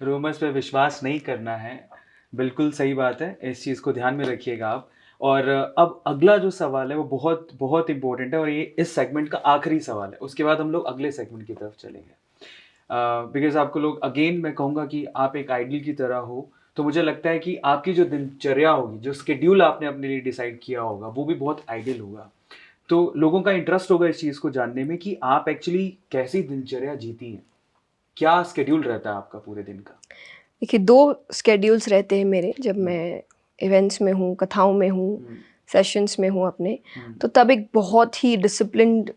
Rumours पे विश्वास नहीं करना है। बिल्कुल सही बात है, इस चीज़ को ध्यान में रखिएगा आप। और अब अगला जो सवाल है वो बहुत बहुत इम्पोर्टेंट है और ये इस सेगमेंट का आखिरी सवाल है। उसके बाद हम लोग अगले सेगमेंट की तरफ चलेंगे। बिकॉज़ आपको लोग अगेन मैं कहूँगा कि आप एक आइडल की तरह हो, तो मुझे लगता है कि आपकी जो दिनचर्या होगी, जो शेड्यूल आपने अपने लिए डिसाइड किया होगा, वो भी बहुत आइडियल होगा। तो लोगों का इंटरेस्ट होगा इस चीज़ को जानने में कि आप एक्चुअली कैसी दिनचर्या जीती हैं? क्या शेड्यूल रहता है आपका पूरे दिन का? देखिए 2 स्केड्यूल्स रहते हैं मेरे जब मैं इवेंट्स में हूँ, कथाओं में हूँ, हुँ, सेशंस में हूँ अपने, हुँ, तो तब एक बहुत ही डिसिप्लिन्ड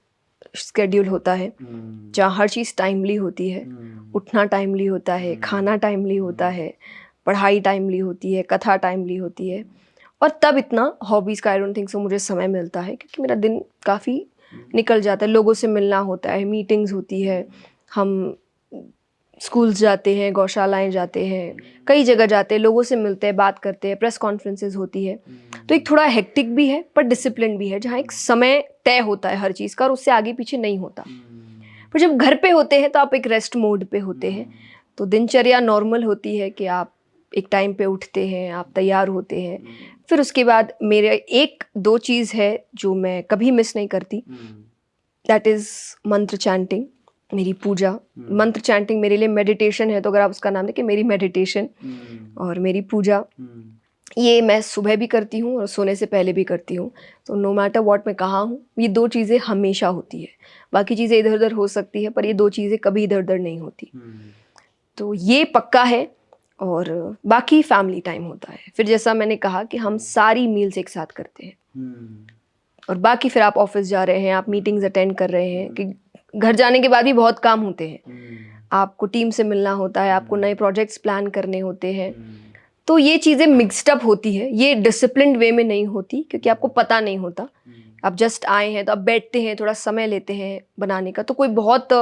स्केड्यूल होता है, हुँ, जहाँ हर चीज़ टाइमली होती है, हुँ, उठना टाइमली होता है, खाना टाइमली होता है, पढ़ाई टाइमली होती है, कथा टाइमली होती है। और तब इतना हॉबीज़ का आई डोंट थिंक सो मुझे समय मिलता है क्योंकि मेरा दिन काफ़ी निकल जाता है, लोगों से मिलना होता है, मीटिंग्स होती है, हम स्कूल्स जाते हैं, गौशालाएँ जाते हैं, कई जगह जाते हैं, लोगों से मिलते हैं, बात करते हैं, प्रेस कॉन्फ्रेंसेस होती है। तो एक थोड़ा हेक्टिक भी है पर डिसिप्लिन भी है, जहाँ एक समय तय होता है हर चीज़ का और उससे आगे पीछे नहीं होता। पर जब घर पे होते हैं तो आप एक रेस्ट मोड पे होते हैं, तो दिनचर्या नॉर्मल होती है कि आप एक टाइम पे उठते हैं, आप तैयार होते हैं। फिर उसके बाद मेरे 1-2 चीज़ है जो मैं कभी मिस नहीं करती, दैट इज़ मंत्र चैंटिंग, मेरी पूजा। मंत्र चैंटिंग मेरे लिए मेडिटेशन है, तो अगर आप उसका नाम दें कि मेरी मेडिटेशन और मेरी पूजा, ये मैं सुबह भी करती हूँ और सोने से पहले भी करती हूँ। तो नो मैटर व्हाट मैं कहाँ हूँ, ये 2 चीज़ें हमेशा होती है। बाकी चीज़ें इधर-उधर हो सकती है पर ये 2 चीज़ें कभी इधर-उधर नहीं होती। तो ये पक्का है और बाकी फैमिली टाइम होता है। फिर जैसा मैंने कहा कि हम सारी मील्स एक साथ करते हैं और बाकी फिर आप ऑफ़िस जा रहे हैं, आप मीटिंग्स अटेंड कर रहे हैं कि घर जाने के बाद भी बहुत काम होते हैं। आपको टीम से मिलना होता है, आपको नए प्रोजेक्ट्स प्लान करने होते हैं। तो ये चीज़ें मिक्स्ड अप होती है, ये डिसिप्लिन्ड वे में नहीं होती क्योंकि आपको पता नहीं होता। आप जस्ट आए हैं तो आप बैठते हैं, थोड़ा समय लेते हैं बनाने का, तो कोई बहुत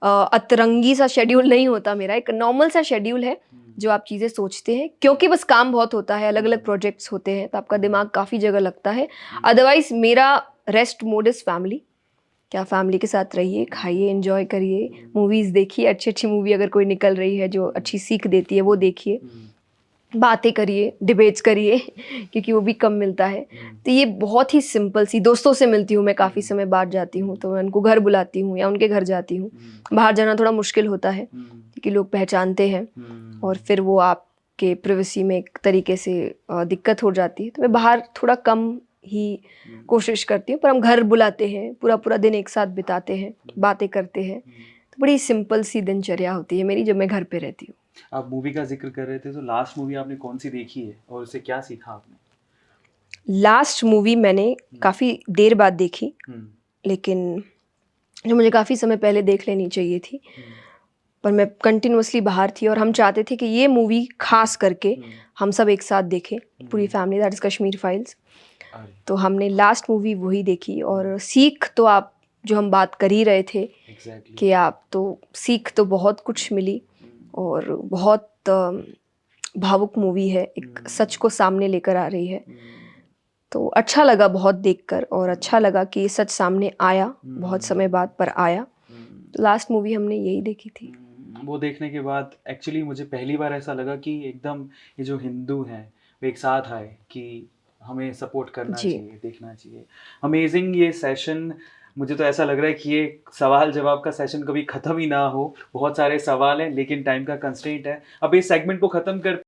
अतरंगी सा शेड्यूल नहीं होता मेरा, एक नॉर्मल सा शेड्यूल है जो आप चीज़ें सोचते हैं क्योंकि बस काम बहुत होता है, अलग-अलग प्रोजेक्ट्स होते हैं, तो आपका दिमाग काफ़ी जगह लगता है। अदरवाइज़ मेरा रेस्ट मोड इज़ फैमिली, कि आप फैमिली के साथ रहिए, खाइए, एन्जॉय करिए, मूवीज़ देखिए, अच्छी-अच्छी मूवी अगर कोई निकल रही है जो अच्छी सीख देती है वो देखिए। बातें करिए, डिबेट्स करिए क्योंकि वो भी कम मिलता है। तो ये बहुत ही सिंपल सी, दोस्तों से मिलती हूँ मैं काफ़ी समय बाद जाती हूँ, तो मैं उनको घर बुलाती हूँ या उनके घर जाती हूँ। बाहर जाना थोड़ा मुश्किल होता है क्योंकि लोग पहचानते हैं और फिर वो आपके प्राइवेसी में एक तरीके से दिक्कत हो जाती है। तो मैं बाहर थोड़ा कम ही कोशिश करती हूँ, पर हम घर बुलाते हैं, पूरा-पूरा दिन एक साथ बिताते हैं, बातें करते हैं। तो बड़ी सिंपल सी दिनचर्या होती है मेरी जब मैं घर पे रहती हूँ। आप मूवी का ज़िक्र कर रहे थे, तो लास्ट मूवी आपने कौन-सी देखी है और उससे क्या सीखा आपने? लास्ट मूवी मैंने काफ़ी देर बाद देखी, हुँ, लेकिन जो मुझे काफ़ी समय पहले देख लेनी चाहिए थी, पर मैं कंटिन्यूअसली बाहर थी और हम चाहते थे कि ये मूवी ख़ास करके हम सब एक साथ देखें, पूरी family, that is Kashmir files. अरे! तो हमने लास्ट मूवी वही देखी और सीख तो आप जो हम बात कर ही रहे थे एग्ज़ैक्टली। कि आप तो सीख तो बहुत कुछ मिली और बहुत भावुक मूवी है, एक सच को सामने लेकर आ रही है। तो अच्छा लगा बहुत देखकर और अच्छा लगा कि ये सच सामने आया, बहुत समय बाद पर आया। लास्ट मूवी हमने यही देखी थी। वो देखने के बाद एक्चुअली मुझे पहली बार ऐसा लगा कि एकदम ये जो हिंदू हैं, वो एक साथ आए कि हमें सपोर्ट करना जी। चाहिए, देखना चाहिए। अमेज़िंग ये सेशन। मुझे तो ऐसा लग रहा है कि ये सवाल-जवाब का सेशन कभी ख़त्म ही ना हो। बहुत सारे सवाल हैं लेकिन टाइम का कंस्ट्रेंट है। अब इस सेगमेंट को ख़त्म कर